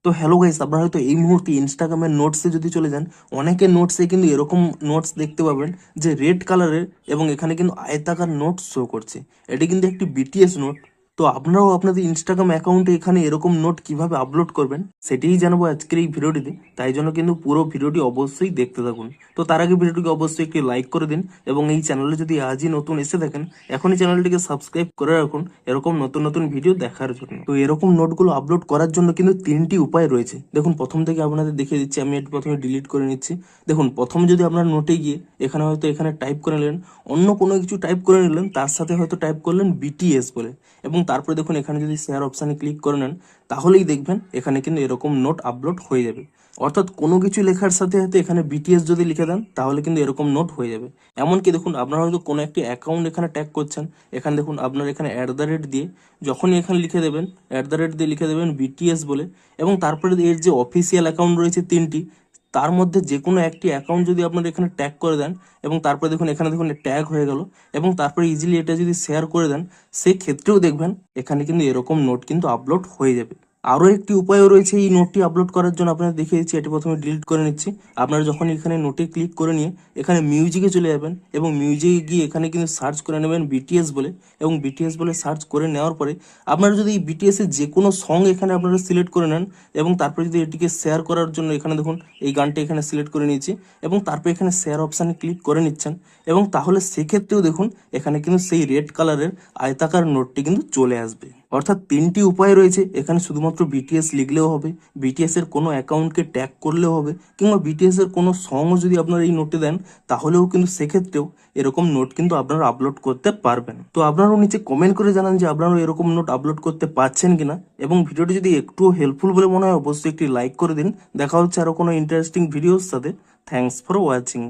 তো hello guys, আপনারা হয়তো এই মুহূর্তে ইনস্টাগ্রামের নোটসে যদি চলে যান, অনেকের নোটসে কিন্তু এরকম নোটস দেখতে পাবেন যে রেড কালারের, এবং এখানে কিন্তু আয়তাকার নোটস শো করছে। এটি কিন্তু একটি বিটিএস নোট। তো আপনারাও আপনাদের ইনস্টাগ্রাম অ্যাকাউন্টে এখানে এরকম নোট কিভাবে আপলোড করবেন সেটাই জানাবো আজকের এই ভিডিওটিতে। তাই জন্য কিন্তু পুরো ভিডিওটি অবশ্যই দেখতে থাকুন। তো তার আগে ভিডিওটিকে অবশ্যই একটি লাইক করে দিন, এবং এই চ্যানেলে যদি আজই নতুন এসে থাকেন এখনই চ্যানেলটিকে সাবস্ক্রাইব করে রাখুন এরকম নতুন নতুন ভিডিও দেখার জন্য। তো এরকম নোটগুলো আপলোড করার জন্য কিন্তু তিনটি উপায় রয়েছে। দেখুন, প্রথম থেকে আপনাদের দেখিয়ে দিচ্ছি। আমি এটি প্রথমে ডিলিট করে নিচ্ছি। দেখুন, প্রথমে যদি আপনার নোটে গিয়ে এখানে হয়তো এখানে টাইপ করে নিলেন, অন্য কোনো কিছু টাইপ করে নিলেন, তার সাথে হয়তো টাইপ করলেন বিটিএস বলে, এবং তারপরে দেখুন এখানে যদি শেয়ার অপশানে ক্লিক করে নেন, তাহলেই দেখবেন এখানে কিন্তু এরকম নোট আপলোড হয়ে যাবে। অর্থাৎ কোনো কিছু লেখার সাথে সাথে এখানে বিটিএস যদি লিখে দেন তাহলে কিন্তু এরকম নোট হয়ে যাবে। এমনকি দেখুন, আপনারা হয়তো কোনো একটি অ্যাকাউন্ট এখানে ট্যাগ করছেন, এখানে দেখুন আপনার এখানে @ দিয়ে যখনই এখানে লিখে দেবেন, @ দিয়ে লিখে দেবেন বিটিএস বলে, এবং তারপরে এর যে অফিসিয়াল অ্যাকাউন্ট রয়েছে তিনটি, তার মধ্যে যে কোনো একটি অ্যাকাউন্ট যদি আপনারা এখানে ট্যাগ করে দেন, এবং তারপরে দেখুন এখানে দেখুন ট্যাগ হয়ে গেল, এবং তারপরে ইজিলি এটা যদি শেয়ার করে দেন, সেক্ষেত্রেও দেখবেন এখানে কিন্তু এরকম নোট কিন্তু আপলোড হয়ে যাবে। আরও একটি উপায়ও রয়েছে এই নোটটি আপলোড করার জন্য, আপনাদের দেখিয়ে দিচ্ছি। এটি প্রথমে ডিলিট করে নিচ্ছি। আপনারা যখন এখানে নোটে ক্লিক করে নিয়ে এখানে মিউজিকে চলে যাবেন, এবং মিউজিকে গিয়ে এখানে কিন্তু সার্চ করে নেবেন বিটিএস বলে, এবং বিটিএস বলে সার্চ করে নেওয়ার পরে আপনারা যদি এই বিটিএস এর যে কোনো সং এখানে আপনারা সিলেক্ট করে নেন, এবং তারপরে যদি এটিকে শেয়ার করার জন্য এখানে দেখুন এই গানটা এখানে সিলেক্ট করে নিয়েছি, এবং তারপরে এখানে শেয়ার অপশানে ক্লিক করে নিচ্ছেন, এবং তাহলে সেক্ষেত্রেও দেখুন এখানে কিন্তু সেই রেড কালারের আয়তাকার নোটটি কিন্তু চলে আসবে। অর্থাৎ তিনটি উপায় রয়েছে। এখানে শুধুমাত্র বিটিএস লিখলেও হবে, বিটিএস এর কোনো অ্যাকাউন্টকে ট্যাগ করলেও হবে, কিংবা বিটিএস এর কোনো সংও যদি আপনারা এই নোটে দেন, তাহলেও কিন্তু সেক্ষেত্রেও এরকম নোট কিন্তু আপনারা আপলোড করতে পারবেন। তো আপনারাও নিচে কমেন্ট করে জানান যে আপনারাও এরকম নোট আপলোড করতে পারছেন কিনা, এবং ভিডিওটি যদি একটুও হেল্পফুল বলে মনে হয় অবশ্যই একটি লাইক করে দিন। দেখা হচ্ছে আরো কোনো ইন্টারেস্টিং ভিডিওর সাথে। Thanks for watching.